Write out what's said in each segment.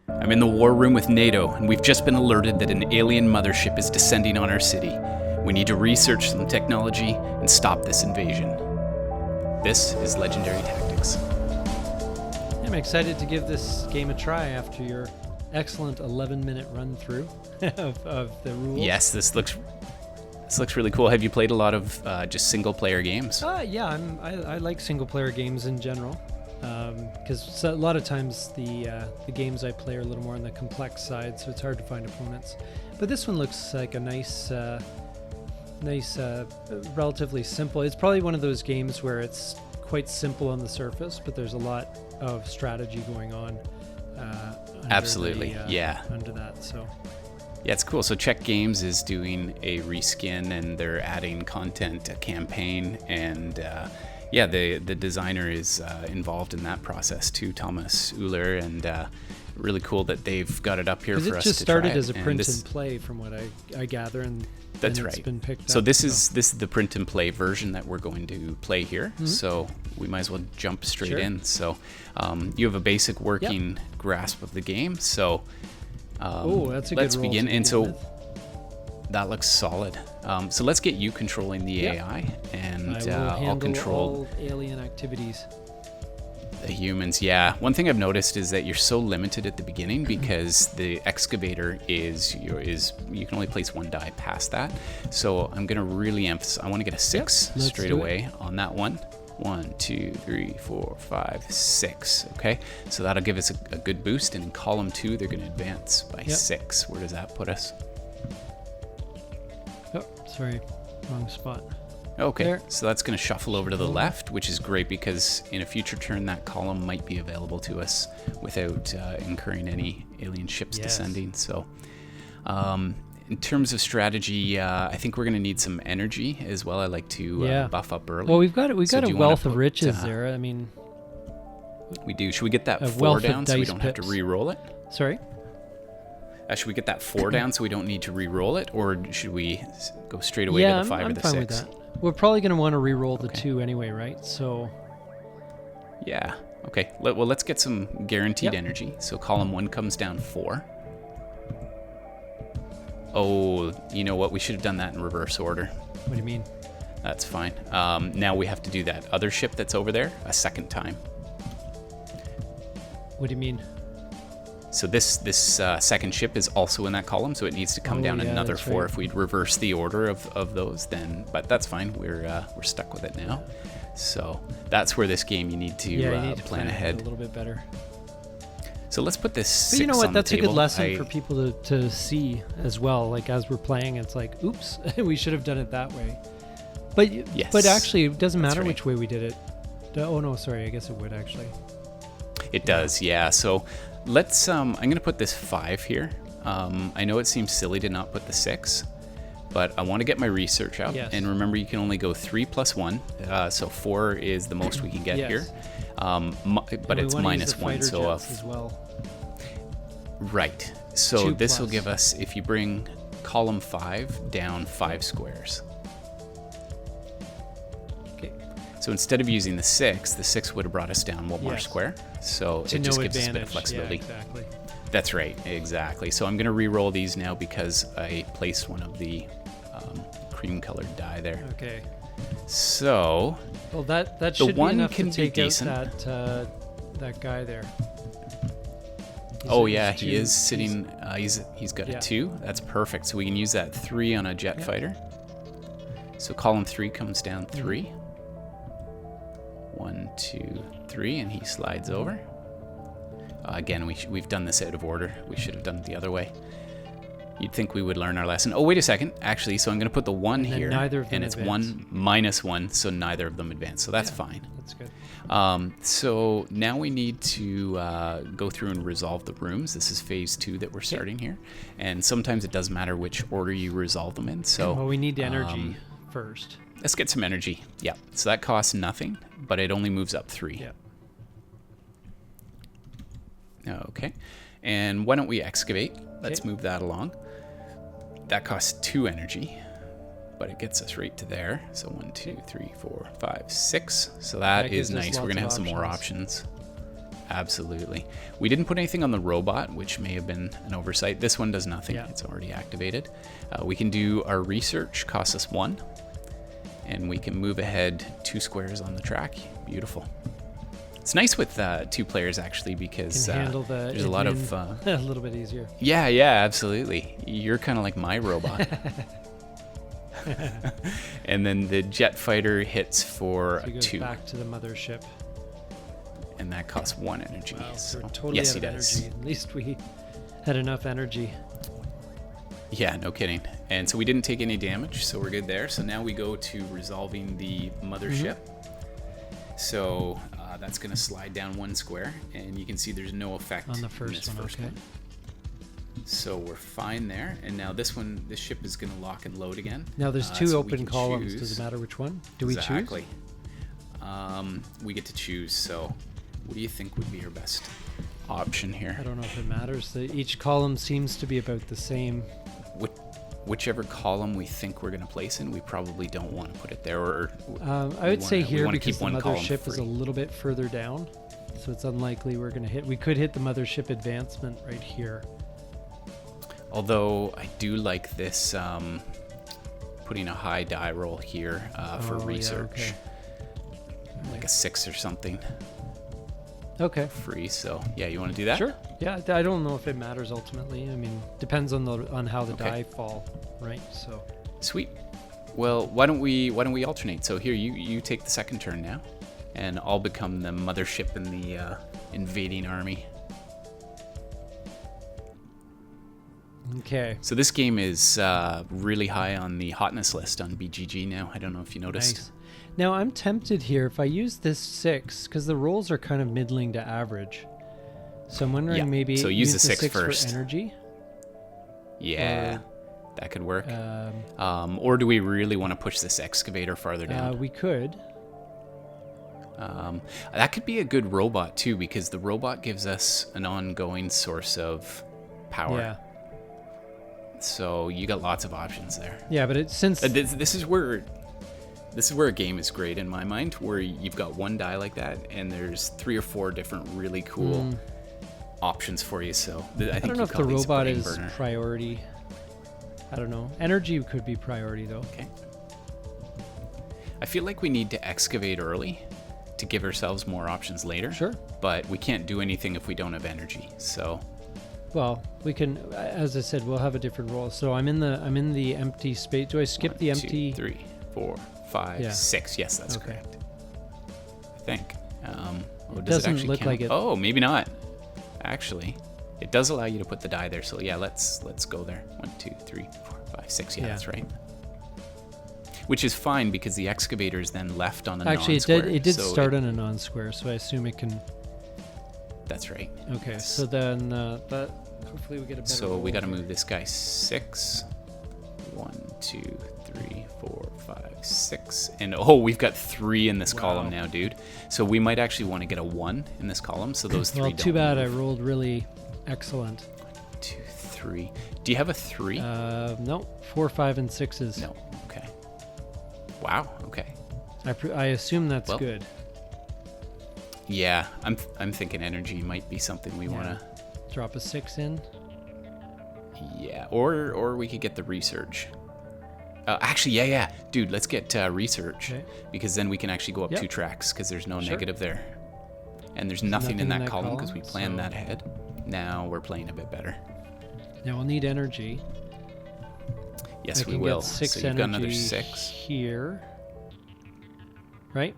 I'm in the war room with NATO, and we've just been alerted that an alien mothership is descending on our city. We need to research some technology and stop this invasion. This is Legendary Tactics. I'm excited to give this game a try after your excellent 11-minute run-through of the rules. Yes, this looks really cool. Have you played a lot of just single-player games? Yeah, I like single-player games in general, because a lot of times the games I play are a little more on the complex side, so it's hard to find opponents. But this one looks like a nice, relatively simple. It's probably one of those games where it's quite simple on the surface, but there's a lot of strategy going on. Absolutely, yeah. Under that, so. Yeah, it's cool. So Check Games is doing a reskin, and they're adding content, a campaign, and the designer is involved in that process too, Thomas Euler, and really cool that they've got it up here for us to try. It just started as a print and play, from what I gather, and that's it's right. been picked up. So this is the print and play version that we're going to play here. Mm-hmm. So we might as well jump straight in. So you have a basic working grasp of the game. So that's a let's good roll begin. to And so with. That looks solid. So let's get you controlling the AI, and I'll control all alien activities. The humans, yeah. One thing I've noticed is that you're so limited at the beginning because the excavator is you can only place one die past that. So I'm gonna really emphasize. I want to get a 6 straight away on that one. 1, 2, 3, 4, 5, 6. Okay, so that'll give us a good boost. And in column 2, they're gonna advance by 6. Where does that put us? Oh, sorry, wrong spot. Okay, there. So that's going to shuffle over to the left, which is great because in a future turn that column might be available to us without incurring any alien ships descending. So in terms of strategy, I think we're going to need some energy as well. I like to buff up early. Well, we've got a wealth of riches there. I mean, we do. Should we get that 4 down so we don't have to re-roll it? Sorry? Should we get that 4 down so we don't need to re-roll it, or should we go straight away to the 5 or the 6? Fine with that. We're probably going to want to re-roll the 2 anyway, right? So. Yeah. Okay. Well, let's get some guaranteed energy. So column 1 comes down 4. Oh, you know what? We should have done that in reverse order. What do you mean? That's fine. Now we have to do that other ship that's over there a second time. What do you mean? So this second ship is also in that column, so it needs to come down another 4. Right. If we'd reverse the order of those, then, but that's fine. We're stuck with it now. So that's where this game you need to plan ahead a little bit better. So let's put this 6 but you know what? on That's the table. A good lesson for people to see as well. Like as we're playing, it's like, oops, we should have done it that way. But actually, it doesn't matter which way we did it. Oh no, sorry. I guess it would actually. It does, yeah. So let's. I'm going to put this 5 here. I know it seems silly to not put the 6, but I want to get my research out. Yes. And remember, you can only go 3 plus 1. So 4 is the most we can get here. But it's minus 1. So as well. Right. So this will give us, if you bring column 5 down 5 squares. So instead of using the 6 would have brought us down one more square. So it just gives us a bit of flexibility. Yeah, exactly. That's right, exactly. So I'm going to re-roll these now because I placed one of the cream-colored die there. Okay. So well, that should the one be enough can to take be decent. Out that guy there. He is sitting. He's got a 2. That's perfect. So we can use that 3 on a jet fighter. So column 3 comes down 3. 1, 2, 3, and he slides over. Again, we've done this out of order. We should have done it the other way. You'd think we would learn our lesson. Oh, wait a second. Actually, so I'm going to put the 1 here, and it's advance. 1 minus 1, so neither of them advance. So that's fine. That's good. So now we need to go through and resolve the rooms. This is phase 2 that we're starting here, and sometimes it does matter which order you resolve them in. So well, we need energy first. Let's get some energy. Yeah. So that costs nothing, but it only moves up 3. Yeah. Okay. And why don't we excavate? Let's move that along. That costs 2 energy, but it gets us right to there. So 1, 2, 3, 4, 5, 6. So that is nice. We're going to have some more options. Absolutely. We didn't put anything on the robot, which may have been an oversight. This one does nothing. Yeah. It's already activated. We can do our research, costs us 1. And we can move ahead 2 squares on the track. Beautiful. It's nice with 2 players, actually, because Can handle the there's a lot of... a little bit easier. Yeah, absolutely. You're kind of like my robot. And then the jet fighter hits for So he goes 2. back to the mothership. And that costs 1 energy. Wow, So, we're totally yes, out he of does. energy. At least we had enough energy. Yeah, no kidding. And so we didn't take any damage, so we're good there. So now we go to resolving the mothership. So that's going to slide down 1 square, and you can see there's no effect On the in first this one, first okay. one. So we're fine there. And now this ship is going to lock and load again. Now there's 2 so we open can columns. choose. Does it matter which one? Do we Exactly. choose? We get to choose. So what do you think would be our best option here? I don't know if it matters. Each column seems to be about the same. Whichever column we think we're going to place in, we probably don't want to put it there. Or I would say here because keep the one column mothership is a free. little bit further down, so it's unlikely we're going to hit. We could hit the mothership advancement right here. Although I do like this, putting a high die roll here for Oh, yeah, research, okay. like a 6 or something Okay. free. So yeah, you want to do that? Sure. Yeah, I don't know if it matters ultimately. I mean, depends on how the Okay. die fall, right? So Sweet. Well, why don't we alternate? So here, you take the second turn now, and I'll become the mothership in the invading army. okay. So this game is really high on the hotness list on BGG now. I don't know if you noticed. Nice. Now I'm tempted here if I use this 6 because the rolls are kind of middling to average. So I'm wondering Yeah, maybe so use the 6 6 first. for energy. Yeah, that could work. Um, Or do we really want to push this excavator farther down? we could. That could be a good robot too, because the robot gives us an ongoing source of power. Yeah. So you got lots of options there. Yeah, but since This is where a game is great in my mind, where you've got one die like that, and there's 3 or 4 different really cool options for you. So I think I don't know you if the call these robot brain is burner. priority. I don't know. Energy could be priority though. Okay. I feel like we need to excavate early to give ourselves more options later. Sure. But we can't do anything if we don't have energy. So Well, we can. As I said, we'll have a different roll. So I'm in the empty space. Do I skip 1, the 2, empty? 3, 4, 5, Yeah. 6. Yes, that's Okay. correct. I think. Does doesn't actually look count? like it. Oh, maybe not. Actually, it does allow you to put the die there. So yeah, let's go there. 1, 2, 3, 4, 5, 6. Yeah, Yeah. that's right. Which is fine because the excavator is then left on a Actually, non-square. it did so start on a non-square, so I assume it can. That's right. Okay, Yes. so then that hopefully we get a better. So roll we got to here. move this guy 6. 1, 2, 3, 4, 5, 6. And oh, we've got 3 in this column Wow. now, dude. So we might actually want to get a 1 in this column. So those 3 Well, don't too bad I move. rolled really excellent. 1, 2, 3. Do you have a 3? No, 4, 5, and 6s. No. Okay. Wow. Okay. I assume that's Well, good. Yeah, I'm thinking energy might be something we want to. Drop a 6 in. Yeah, or we could get the research. Actually, yeah, dude, let's get research, Okay. because then we can actually go up Yep. 2 tracks because there's no Sure. negative there, and there's nothing in that column because we column, planned so- that ahead. Now we're playing a bit better. Now we'll need energy. Yes, I we can will. get 6 So you've energy got another 6. here. Right?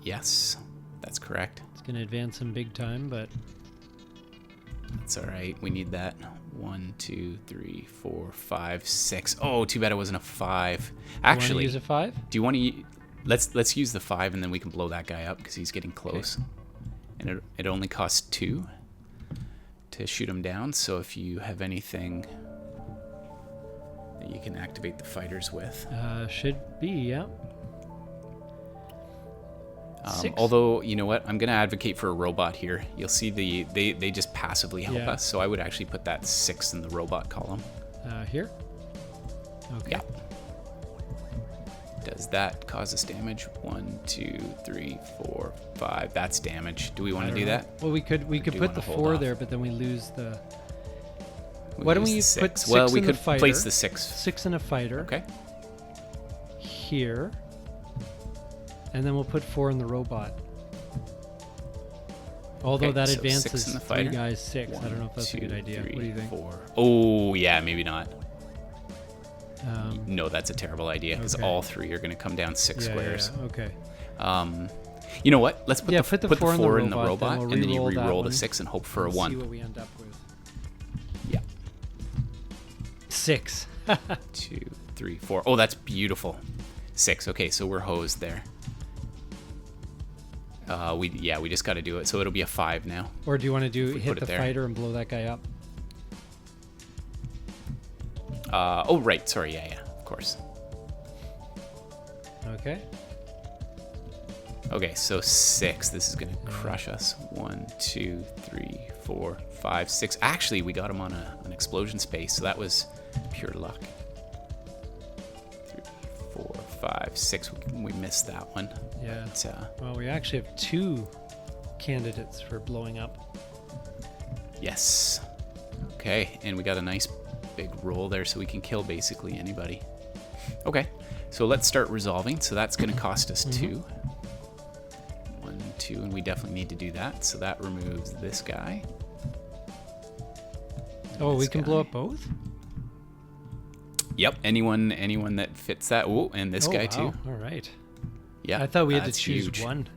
Yes, that's correct. It's going to advance him big time, but That's all right. We need that. 1, 2, 3, 4, 5, 6. Oh, too bad it wasn't a 5. Actually, use a 5? do you want to? Let's use the 5, and then we can blow that guy up because he's getting close. And it only costs 2 to shoot him down. So if you have anything that you can activate the fighters with, Should be, yeah. 6. although you know what, I'm gonna advocate for a robot here. You'll see they just passively help Yeah. us. So I would actually put that 6 in the robot column. Here? Okay. Yeah. Does that cause us damage? 1, 2, 3, 4, 5. That's damage. Do we want to do that? Well, we could do put wanna the hold 4 off? there, but then we lose the. We Why don't lose we the put 6? 6 Well, we in could the fighter, place the 6. 6 in a fighter. Okay. Here. And then we'll put 4 in the robot. Although Okay, that so advances 6 in the 3 fighter. guys 6. I 1, don't know if that's 2, a good idea. 3, What do you think? 4. Oh, yeah, maybe not. Um, No, that's a terrible idea because okay. all 3 are going to come down 6 yeah, squares. Yeah, okay. You know what? Let's put Yeah, the put the 4 4 in the robot, then we'll and then you re-roll that re-roll the one 6 and hope for a and See 1. what we end up with. Yeah. 6. 2, 3, 4. Oh, that's beautiful. 6. Okay, so we're hosed there. We just got to do it. So it'll be a 5 now. Or do you want to If we hit put it the there. fighter and blow that guy up? Oh, right. Sorry. Yeah, of course. Okay. Okay, so 6. This is going to crush us. 1, 2, 3, 4, 5, 6. Actually, we got him on an explosion space, so that was pure luck. 3, 4, 5, 6. We missed that one. Yeah. But, Well, we actually have 2 candidates for blowing up. yes. Okay, and we got a nice big roll there, so we can kill basically anybody. Okay, so let's start resolving. So that's going to cost us 2. 1, 2, and we definitely need to do that. So that removes this guy. Oh, we This can blow guy. up both? Yep, anyone that fits that. Oh, and this guy too. All right. Yeah, I thought we had to that's choose huge. one.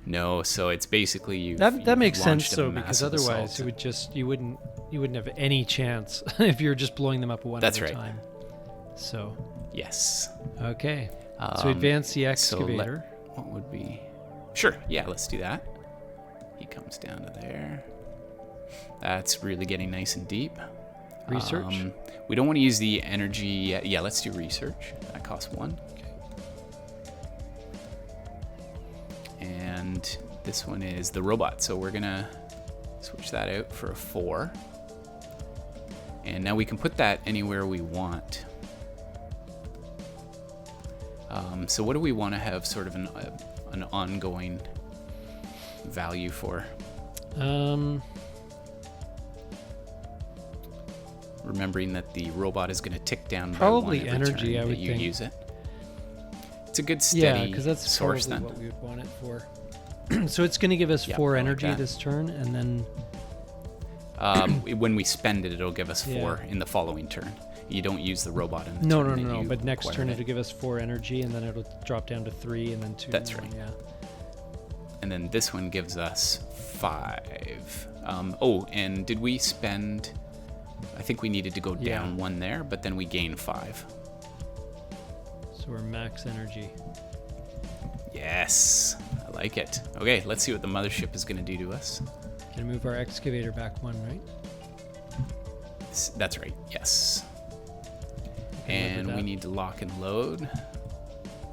No, so it's basically you've That makes sense launched a though, because massive otherwise assault. it would just you wouldn't have any chance if you were just blowing them up one That's at a right. time. So Yes. okay. So advance the so excavator. what would be? Sure. Yeah, let's do that. He comes down to there. That's really getting nice and deep. Research? We don't want to use the energy yet. Yeah, let's do research. That costs 1. And this one is the robot. So we're going to switch that out for a 4. And now we can put that anywhere we want. So what do we want to have sort of an ongoing value for? Remembering that the robot is going to tick down by Probably 1 every energy, turn I that would you think. use it. It's a good Yeah, steady because that's source probably then. what we would want it for. So it's going to give us Yeah, 4 I like energy that. this turn, and then When we spend it, it'll give us 4 Yeah. in the following turn. You don't use the robot in the no. turn that you But next acquired turn it. it'll give us 4 energy, and then it'll drop down to 3, and then 2. That's and right. then, And then this one gives us 5. And did we spend... I think we needed to go Yeah. down 1 there, but then we gain 5. So we're max energy. Yes, I like it. Okay, let's see what the mothership is going to do to us. Gonna move our excavator back 1, right? That's right, yes. Okay, look at And we that. need to lock and load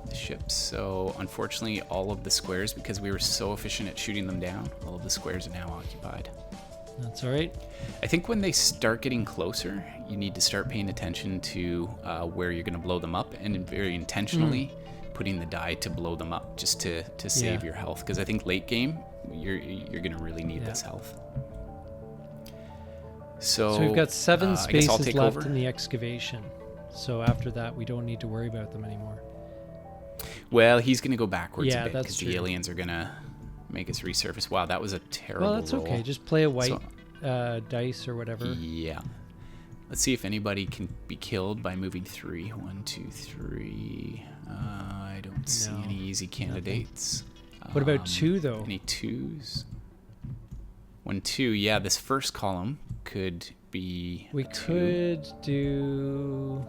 the ships. So unfortunately, all of the squares, because we were so efficient at shooting them down, all of the squares are now occupied. That's all right. I think when they start getting closer, you need to start paying attention to where you're going to blow them up, and very intentionally putting the die to blow them up, just to save Yeah. your health. Because I think late game, you're going to really need Yeah. this health. So, So we've got 7 I guess I'll spaces take left over. in the excavation. So after that, we don't need to worry about them anymore. Well, he's going to go backwards Yeah, a bit that's because true. the aliens are going to make us resurface. Wow, that was a terrible Well, that's roll. okay. Just play a white So- dice or whatever. Yeah. Let's see if anybody can be killed by moving 3. 1, 2, 3. I don't see No, any easy candidates. What about 2 though? Any 2s? 1, 2. Yeah, this first column could be. We 2. could do.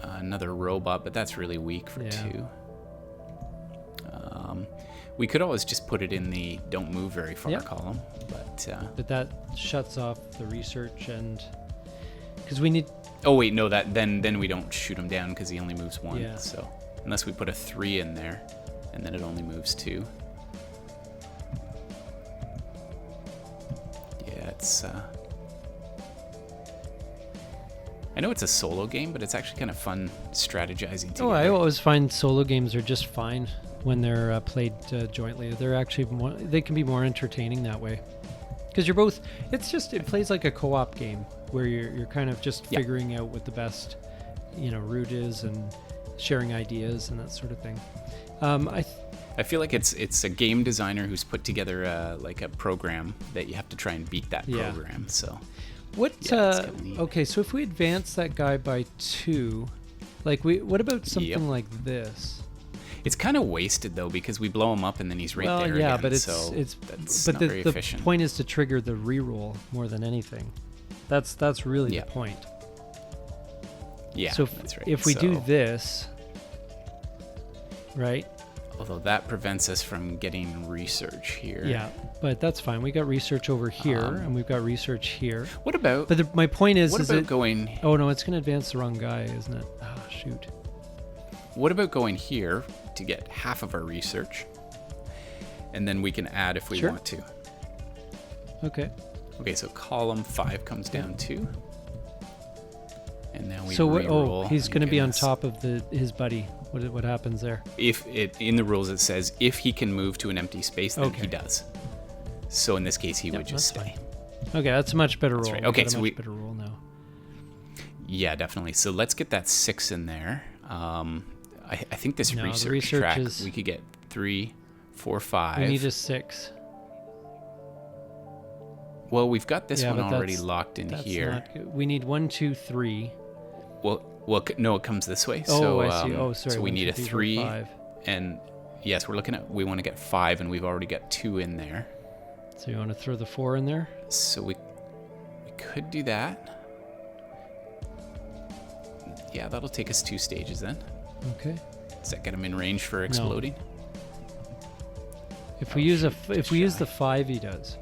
Another robot, but that's really weak for Yeah. 2. We could always just put it in the don't move very far Yeah. column, but But that shuts off the research and because we need. oh wait, no, that then we don't shoot him down because he only moves 1. Yeah. So unless we put a 3 in there, and then it only moves 2. Yeah, it's I know it's a solo game, but it's actually kind of fun strategizing together. Oh, I always find solo games are just fine when they're played jointly. They're actually they can be more entertaining that way. Because you're both, it plays like a co-op game where you're kind of just figuring out what the best, route is and sharing ideas and that sort of thing. I feel like it's a game designer who's put together like a program that you have to try and beat that program. So okay, so if we advance that guy by 2, what about something like this? It's kind of wasted though because we blow him up and then he's right there again. But that's not very efficient. The point is to trigger the reroll more than anything. That's really the point. Yeah, so that's right. If we do this, right? Although that prevents us from getting research here. Yeah, but that's fine. We got research over here, and we've got research here. What about? But my point is, going? Oh no, it's going to advance the wrong guy, isn't it? Ah, shoot. What about going here to get half of our research, and then we can add if we want to. Okay. Okay, so column 5 comes down 2. And now we reroll. He's going to be on top of his buddy. What happens there? If in the rules it says if he can move to an empty space, then he does. So in this case, he would just stay. Fine. Okay, that's a much better roll. Right. Okay, so much better roll now. Yeah, definitely. So let's get that 6 in there. I think this research track we could get 3, 4, 5. We need a 6. Well, we've got this one already locked in here. Not good. We need 1, 2, 3. Well, no, it comes this way. Oh, so, I see. Oh, sorry. So we need a 3, 5. And yes, we want to get 5, and we've already got 2 in there. So you want to throw the 4 in there? So we could do that. Yeah, that'll take us 2 stages then. Okay. Does that get him in range for exploding? No. If we use the 5, he does.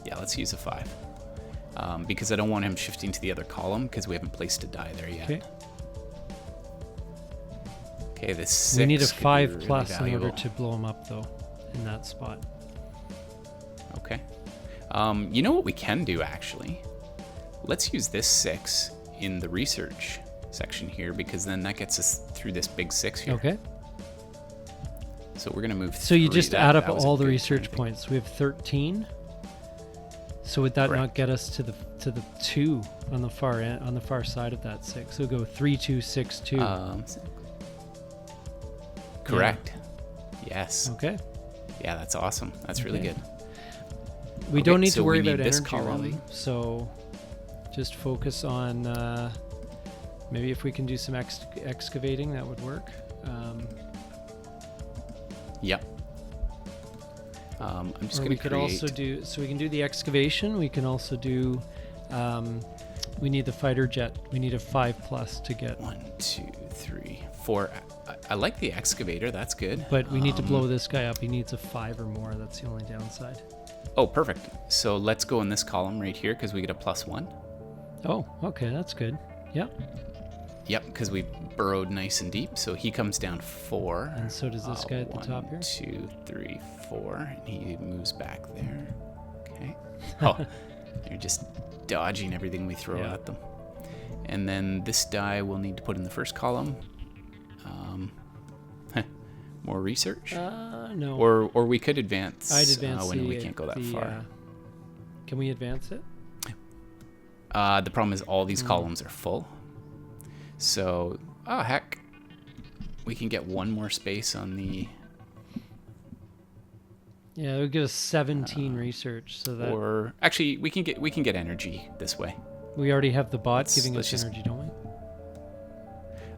Yeah, let's use a 5. Because I don't want him shifting to the other column because we haven't placed a die there yet. Okay, this 6. We need a 5 plus really in order to blow him up, though, in that spot. Okay. You know what we can do, actually? Let's use this 6 in the research section here because then that gets us through this big 6 here. Okay. So we're going to move So you just add up all the research points. We have 13. So would that not get us to the 2 on the far end, on the far side of that 6? So go 3, 2, 6, 2. Correct. Yeah. Yes. Okay. Yeah, that's awesome. That's really good. We don't need to worry about energy really. So just focus on maybe if we can do some excavating, that would work. Yep. I'm just going to could also do, so we can do the excavation. We can also do, we need the fighter jet. We need a 5 plus to get. 1, 2, 3, 4. I like the excavator. That's good. But we need to blow this guy up. He needs a 5 or more. That's the only downside. Oh, perfect. So let's go in this column right here because we get a +1. Oh, okay. That's good. Yeah. Yep, because we burrowed nice and deep. So he comes down 4. And so does this guy at the top here. 1, 2, 3, 4. And he moves back there. Okay. Oh, they're just dodging everything we throw at them. And then this die we'll need to put in the first column. More research? No. Or we could advance. I'd advance when we can't go that far. Can we advance it? The problem is all these columns are full. So, oh heck, we can get 1 more space on the. Yeah, it would give us 17 research. So that. Or actually, we can get energy this way. We already have the bot giving us energy, don't we?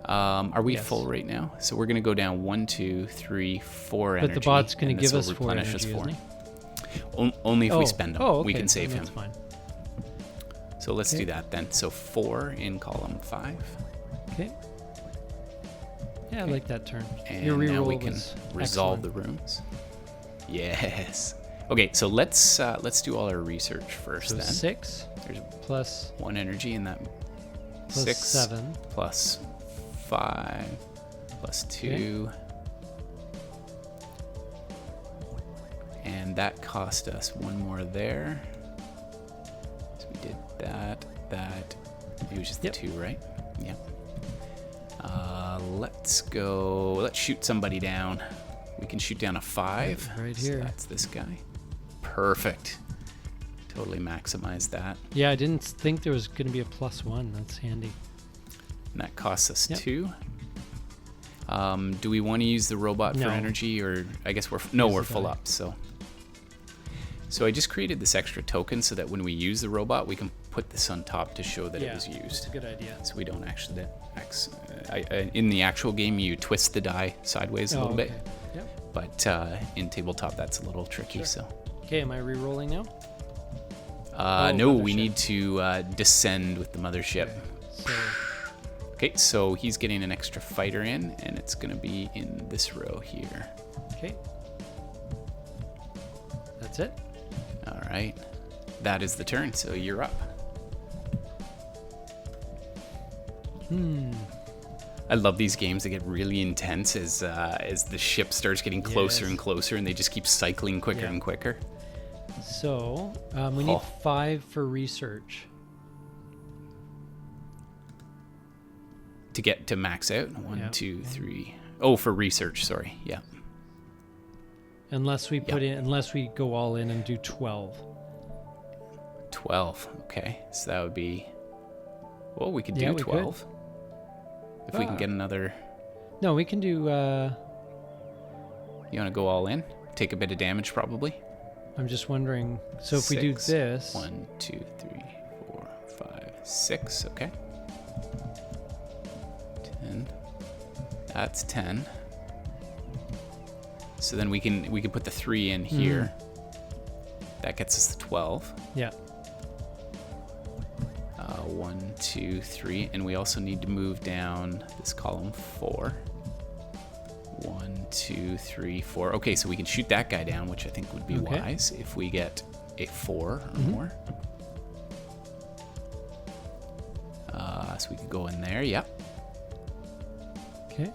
Are we full right now? So we're going to go down 1, 2, 3, 4 energy. But the bot's going to give us 4 energy, isn't he? Only if we spend them. Oh, okay. We can save him. That's fine. So let's do that then. So 4 in column 5. Okay. Yeah, I like that turn. And your reroll now we can resolve the rooms. Yes. Okay, so let's do all our research first. So then 6 there's plus 1 energy in that. Plus 6 7 plus 5 plus 2. Okay. And that cost us 1 more there. So we did that, It was just Yep. the 2, right? Yeah. Let's go. Let's shoot somebody down. We can shoot down a 5. Right So here. that's this guy. Perfect. Totally maximize that. Yeah, I didn't think there was going to be a +1. That's handy. And that costs us Yep. 2. Do we want to use the robot for No. energy, or I guess we're Use we're the full die. up. So I just created this extra token so that when we use the robot, we can put this on top to show that it was It's used. a good idea. So we don't actually. In the actual game, you twist the die sideways a little bit, Okay. Yep. but in tabletop, that's a little tricky. Sure. So Okay, am I re-rolling now? no, we mothership. need to descend with the mothership. So Okay, so he's getting an extra fighter in, and it's going to be in this row here. okay, that's it. All right, that is the turn. So you're up. I love these games that get really intense as the ship starts getting closer Yes. and closer, and they just keep cycling quicker Yeah. and quicker. So we need 5 for research. To get to max out. One, Yeah. 2, 3. Oh, for research. Sorry. Yeah. Unless we unless we go all in and do 12. 12. Okay, so that would be. Well, we could Yeah, do we could. 12 if we can Ah. get another. No, we can do. You want to go all in? Take a bit of damage, probably. I'm just wondering. So if we do 6. this, 1, 2, 3, 4, 5, 6. Okay. 10. That's 10. So then we can put the 3 in here. That gets us the 12. yeah, 1, 2, 3, and we also need to move down this column 4. 1, 2, 3, 4. Okay, so we can shoot that guy down, which I think would be Okay. wise if we get a 4 or more. So we could go in there. Yep. okay.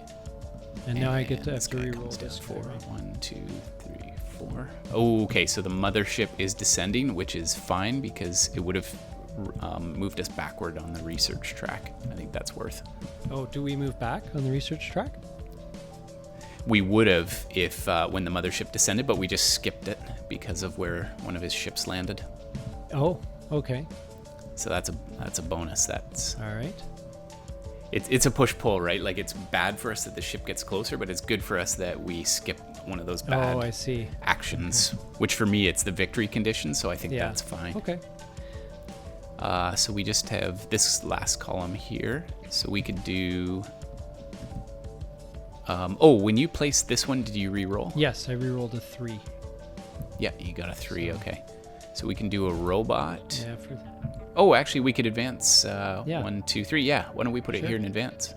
And now I get to have this to guy re-roll comes down this guy, 4. right? 1, 2, 3, 4. Oh, okay. So the mothership is descending, which is fine because it would have moved us backward on the research track. I think that's worth. Oh, do we move back on the research track? We would have if when the mothership descended, but we just skipped it because of where one of his ships landed. Oh, okay. So that's a bonus. That's All right. it's a push pull, right? Like it's bad for us that the ship gets closer, but it's good for us that we skip one of those bad Oh, I see. actions. Which for me, it's the victory condition, so I think Yeah. that's fine. Okay. So we just have this last column here, so we could do. When you placed this one, did you re-roll? Yes, I re-rolled a 3. Yeah, you got a 3. Okay, so we can do a robot. Yeah. For, Oh, actually, we could advance. Yeah. 1, 2, 3. Yeah. Why don't we put it Sure. here in advance?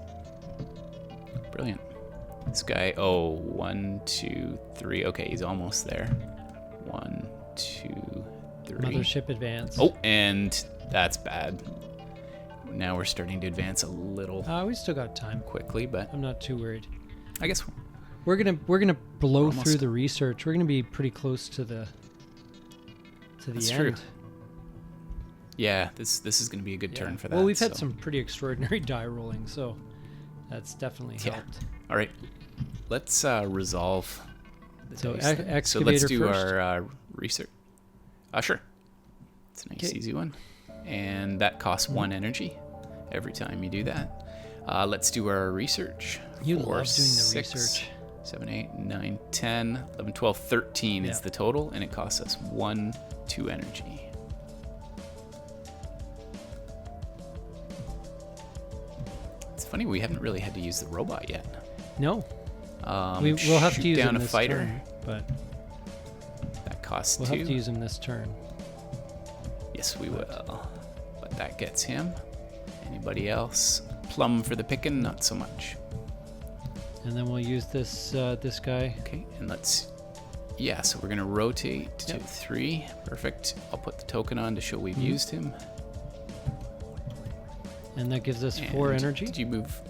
Brilliant. This guy. Oh, 1, 2, 3. Okay, he's almost there. 1, 2, 3. mothership advance. Oh, and that's bad. Now we're starting to advance a little We still got time. quickly, but I'm not too worried. I guess We're gonna blow almost- through the research. We're gonna be pretty close to the That's end. true. Yeah, this is going to be a good Yeah. turn for that. Well, we've had so- some pretty extraordinary die rolling, so that's definitely Yeah. helped. All right, let's resolve. The So, dice then. So excavator let's do first? our research. Sure. It's a nice, 'Kay. easy one, and that costs 1 energy every time you do that. Let's do our research. You 4, love doing the 6, research. 7, 8, 9, 10, 11, 12, 13 is Yeah. the total, and it costs us 1, 2 energy. It's funny we haven't really had to use the robot yet. No, we'll have to shoot use down him a this fighter. turn, but That costs we'll 2. have to use him this turn. Yes, we will. But that gets him. Anybody else? Plum for the picking, not so much. And then we'll use this this guy. Okay, and let's. Yeah, so we're gonna rotate to Yep. 3. Perfect. I'll put the token on to show we've Mm-hmm. used him. And that gives us 4 And energy. Did you move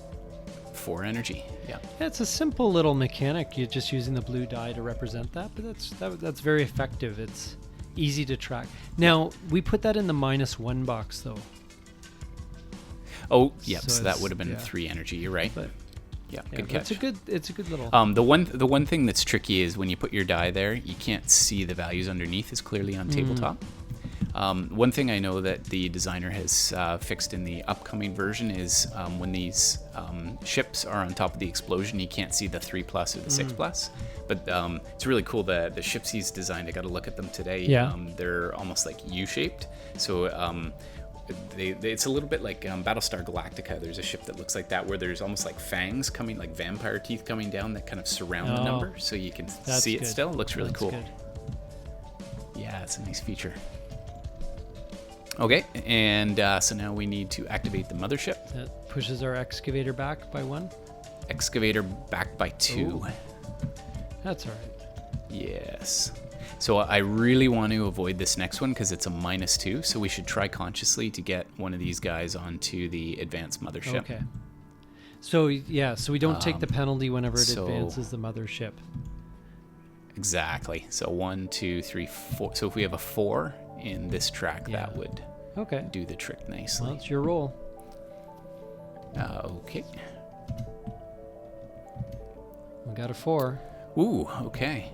4 energy? Yeah. Yeah, it's a simple little mechanic. You're just using the blue die to represent that, but that's very effective. It's easy to track. Now we put that in the -1 box though. Oh, yep. So, So that it's- would have been yeah. 3 energy. You're right. But Yeah, yeah, good but catch. it's a good little. The one thing that's tricky is when you put your die there, you can't see the values underneath as clearly on tabletop. One thing I know that the designer has fixed in the upcoming version is when these ships are on top of the explosion, you can't see the 3+ or the 6+. But it's really cool. The ships he's designed, I got to look at them today. Yeah. They're almost like U-shaped. So it's a little bit like Battlestar Galactica. There's a ship that looks like that where there's almost like fangs coming, like vampire teeth coming down that kind of surround the number. So you can see it good. still. It looks really That's cool. good. Yeah, it's a nice feature. Okay, and so now we need to activate the mothership. That pushes our excavator back by 1. Excavator back by 2. Ooh. That's all right. Yes. So I really want to avoid this next one because it's a -2. So we should try consciously to get one of these guys onto the advanced mothership. Okay. So yeah, so we don't take the penalty whenever it so- advances the mothership. Exactly. So 1, 2, 3, 4. So if we have a 4 in this track, Yeah. that would Okay. do the trick nicely. Well, it's your roll. Okay. We got a 4. Ooh, okay.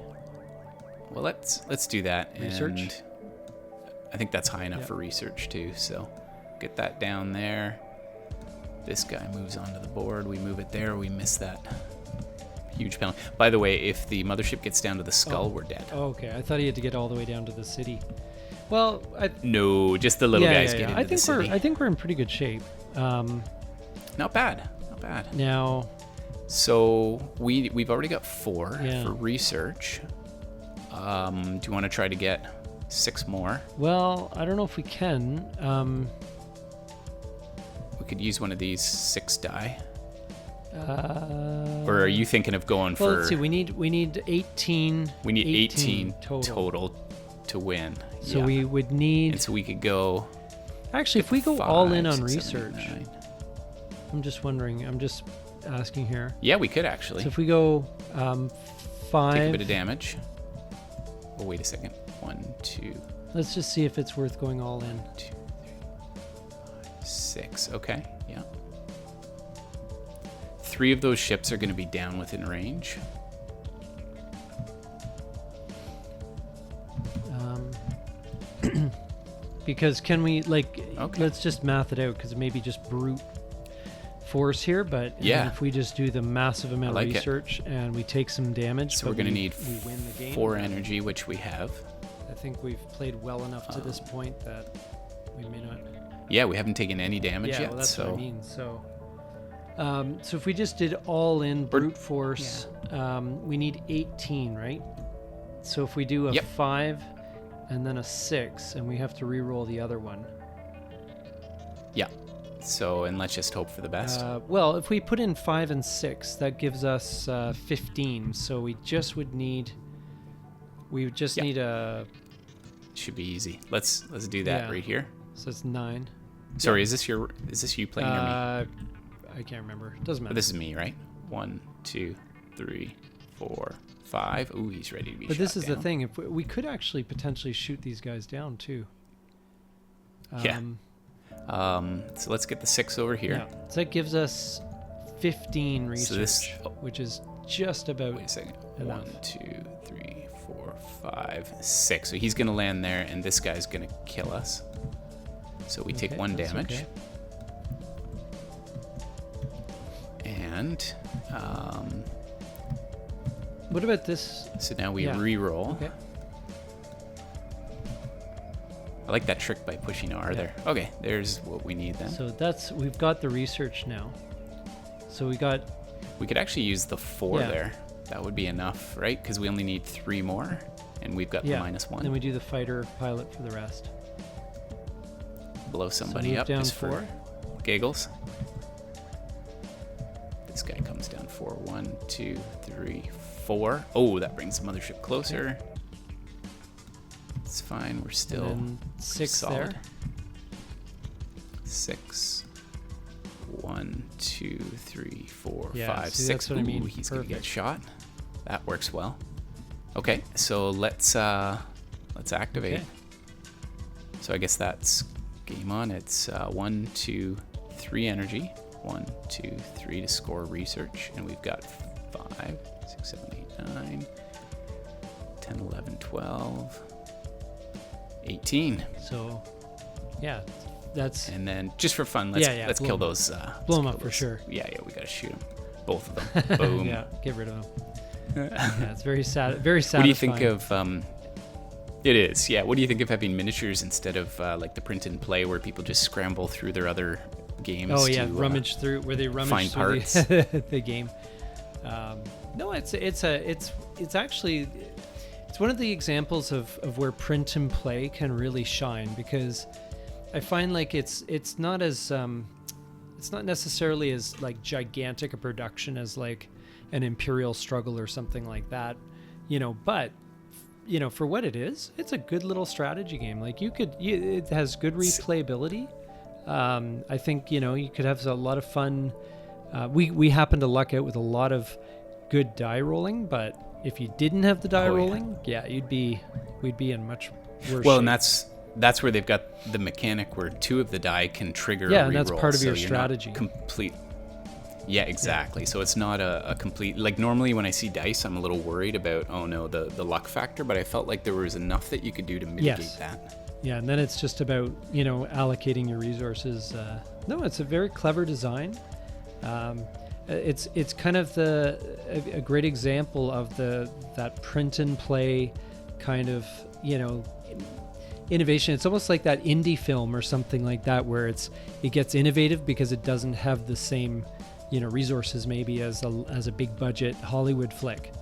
Well, let's do that. Research? And I think that's high enough Yep. for research too. So get that down there. This guy moves onto the board. We move it there. We miss that huge penalty. By the way, if the mothership gets down to the skull, we're dead. Oh, okay. I thought he had to get all the way down to the city. Well, No, just the little guys get into I the think city. I think we're in pretty good shape. Not bad. Not bad. Now, So we've already got 4 Yeah. for research. Do you want to try to get 6 more? well, I don't know if we can. We could use one of these 6 die. Uh, Or are you thinking of going well, for? let's see. We need 18. We need 18 total. total to win. So Yeah. we would need. And so we could go. Actually, if we go all in 5, on 6, 7, research, 8, 9. I'm just wondering. I'm just asking here. Yeah, we could actually So if we go 5, take a bit of damage. Oh, wait a second. 1, 2, let's just see if it's worth going all in. 2, 3, 5, 6. Okay. Yeah. 3 of those ships are going to be down within range. Because can we Okay. let's just math it out because it may be just brute force here, but Yeah. if we just do the massive amount like of it. research and we take some damage, So but we're going to we- need we win the game. 4 energy, which we have. I think we've played well enough to this point that we may not. Yeah, we haven't taken any damage Yeah, yet. well, that's so what I mean. So if we just did all in brute force, we need 18, right? So if we do a Yep. 5 and then a 6, and we have to re-roll the other one. yeah. So and let's just hope for the best. Well, if we put in 5 and 6, that gives us 15. So we just would need. We would just Yeah. need a. Should be easy. Let's do that Yeah. right here. So it's 9. Sorry, is this you playing or me? I can't remember. Doesn't matter. But this is me, right? 1, 2, 3, 4, 5. Ooh, he's ready to be But this shot is the down. thing. If we could actually potentially shoot these guys down too. Yeah. So let's get the 6 over here. Yeah. So that gives us 15 research, So this- which is just about. Wait a second. Enough. 1, 2, 3, 4, 5, 6. So he's going to land there, and this guy's going to kill us. So we take Okay, 1 that's damage. okay. And What about this? so now we Yeah. re-roll. Okay. I like that trick by pushing R there. Okay, there's what we need then. So we've got the research now. So we got. We could actually use the 4 Yeah. there. That would be enough, right? Because we only need 3 more, and we've got the -1. Then we do the fighter pilot for the rest. Blow somebody move up down just for 4. giggles. This guy comes down 4. 1, 2, 3, 4. Oh, that brings the mothership closer. It's fine. We're still And then 6 solid. there. 6. 1, 2, 3, 4, Yeah, 5, see, 6. that's what I mean. Ooh, he's gonna get Perfect. shot. That works well. Okay, so let's activate. Okay. So I guess that's game on. It's 1, 2, 3 energy. 1, 2, 3 to score research. And we've got 5, 6, 7, 8, 9, 10, 11, 12, 18. So, yeah, that's... And then just for fun, let's kill those. Blow them up for sure. Yeah, we got to shoot them. Both of them. Boom. Yeah, get rid of them. Yeah, it's very very satisfying. What do you think of... it is, yeah. What do you think of having miniatures instead of like the print and play where people just scramble through their other games? Oh yeah, rummage through where they rummage find through parts. the game. No, it's actually it's one of the examples of where print and play can really shine, because I find like it's not as it's not necessarily as like gigantic a production as like an Imperial Struggle or something like that, but for what it is, it's a good little strategy game. Like it has good replayability. I think you could have a lot of fun. We happen to luck out with a lot of good die rolling, but if you didn't have the die rolling, we'd be in much worse shape. And that's where they've got the mechanic where 2 of the die can trigger a reroll. Yeah, and that's part of your you're strategy. Not complete. Yeah, exactly. Yeah. So it's not a complete... Like, normally when I see dice, I'm a little worried about, the luck factor, but I felt like there was enough that you could do to mitigate that. Yeah, and then it's just about, allocating your resources. No, it's a very clever design. It's kind of a great example of that print and play kind of, innovation. It's almost like that indie film or something like that, where it gets innovative because it doesn't have the same resources maybe as a big budget Hollywood flick,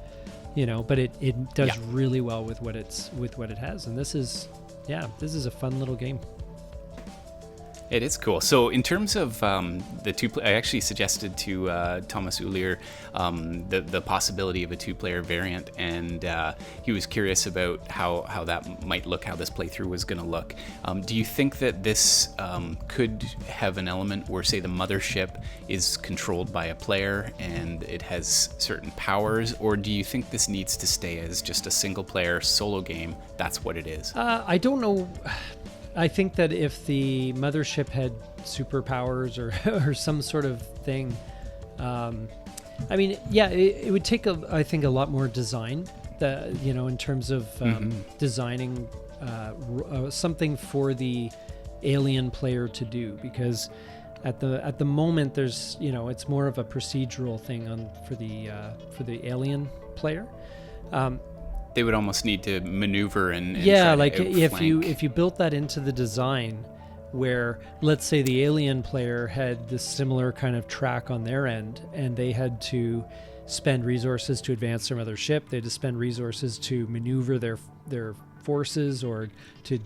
but it does really well with what it has. And this is a fun little game. It is cool. So in terms of the I actually suggested to Thomas Ulier the possibility of a 2-player variant, and he was curious about how that might look, how this playthrough was going to look. Do you think that this could have an element where, say, the mothership is controlled by a player and it has certain powers, or do you think this needs to stay as just a single-player solo game? That's what it is. I don't know. I think that if the mothership had superpowers or some sort of thing, it would take I think a lot more design, in terms of designing something for the alien player to do, because at the moment there's it's more of a procedural thing for the alien player. They would almost need to maneuver and like if you built that into the design, where let's say the alien player had this similar kind of track on their end, and they had to spend resources to advance their mothership, they had to spend resources to maneuver their forces or to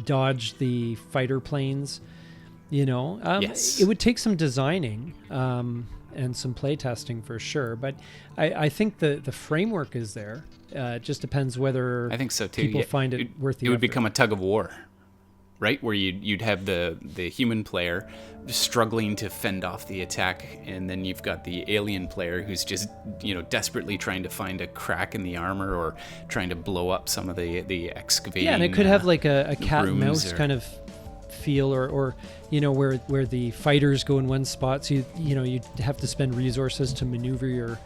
dodge the fighter planes, yes. It would take some designing and some play testing for sure, but I think the framework is there. It just depends whether I think so too. People find it worth the effort. It would become a tug of war, right? Where you'd have the human player struggling to fend off the attack, and then you've got the alien player who's just desperately trying to find a crack in the armor or trying to blow up some of the excavating. Yeah, and it could have like a cat and mouse kind of feel, or where the fighters go in one spot, so you'd have to spend resources to maneuver your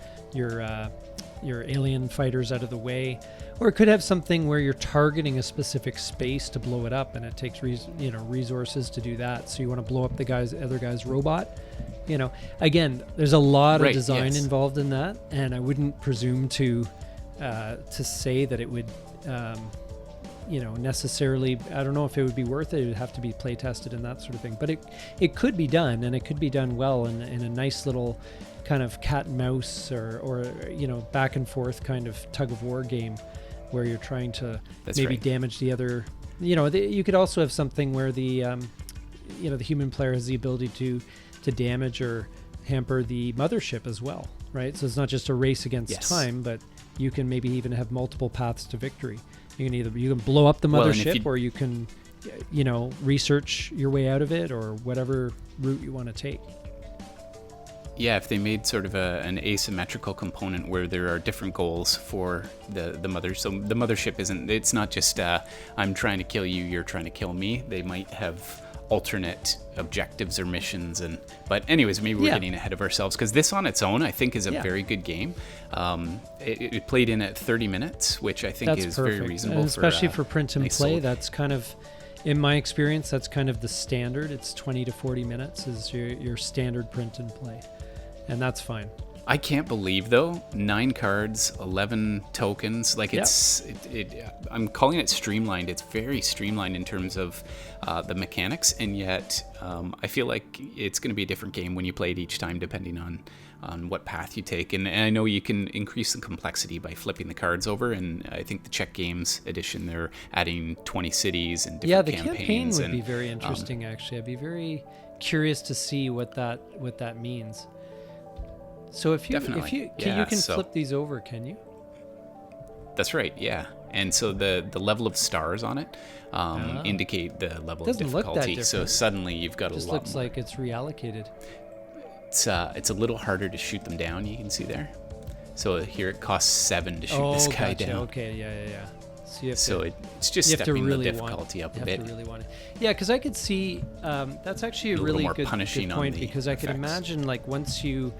alien fighters out of the way. Or it could have something where you're targeting a specific space to blow it up, and it takes resources to do that. So you want to blow up the other guy's robot. Again, there's a lot of design involved in that, and I wouldn't presume to say that it would necessarily. I don't know if it would be worth it. It would have to be play tested and that sort of thing. But it could be done, and it could be done well in a nice little kind of cat and mouse or back and forth kind of tug of war game, where you're trying to damage the other. You could also have something where the human player has the ability to damage or hamper the mothership as well, right? So it's not just a race against time, but you can maybe even have multiple paths to victory. You can blow up the mothership, or you can research your way out of it, or whatever route you want to take. Yeah, if they made sort of an asymmetrical component where there are different goals for the mother. So the mothership it's not just I'm trying to kill you, you're trying to kill me. They might have alternate objectives or missions. But anyways, maybe we're getting ahead of ourselves, because this on its own I think is a very good game. It played in at 30 minutes, which I think is perfect. very reasonable, and especially for print and nice play. old... That's kind of, in my experience, that's kind of the standard. It's 20 to 40 minutes is your standard print and play, and that's fine. I can't believe, though, 9 cards, 11 tokens. Like, I'm calling it streamlined. It's very streamlined in terms of the mechanics, and yet I feel like it's going to be a different game when you play it each time, depending on what path you take. And I know you can increase the complexity by flipping the cards over, and I think the Czech Games edition, they're adding 20 cities and different campaigns. Yeah, the campaign would be very interesting, actually. I'd be very curious to see what that means. So if you can flip these over, can you? That's right, yeah. And so the level of stars on it indicate the level of difficulty. Look that different. So suddenly you've got a lot more. Just looks like it's reallocated. It's a little harder to shoot them down, you can see there. So here it costs 7 to shoot this guy down. Okay, yeah. So it's just stepping the difficulty up a bit. You have to really want it. Yeah, because I could see that's actually a really good point, because I could imagine, like, once you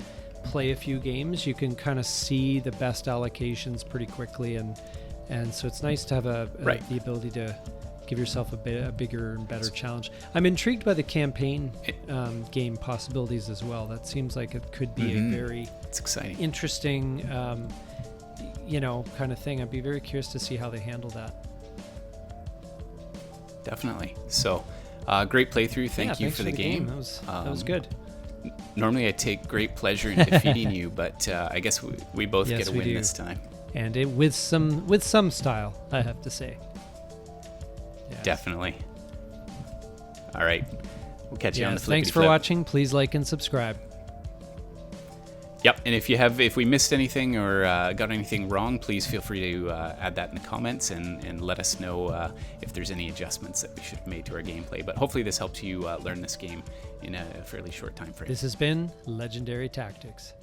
play a few games, you can kind of see the best allocations pretty quickly, and so it's nice to have the ability to give yourself a bigger and better challenge. I'm intrigued by the campaign game possibilities as well. That seems like it could be a very exciting, interesting kind of thing. I'd be very curious to see how they handle that. Definitely. So great playthrough. Thank you for the game. That was good. Normally I take great pleasure in defeating you, but I guess we both get a win this time. And with some style, I have to say. Yes. Definitely. All right. We'll catch you on the flippity Thanks for watching. Please like and subscribe. Yep. And if we missed anything or got anything wrong, please feel free to add that in the comments and let us know if there's any adjustments that we should have made to our gameplay. But hopefully this helps you learn this game in a fairly short time frame. This has been Legendary Tactics.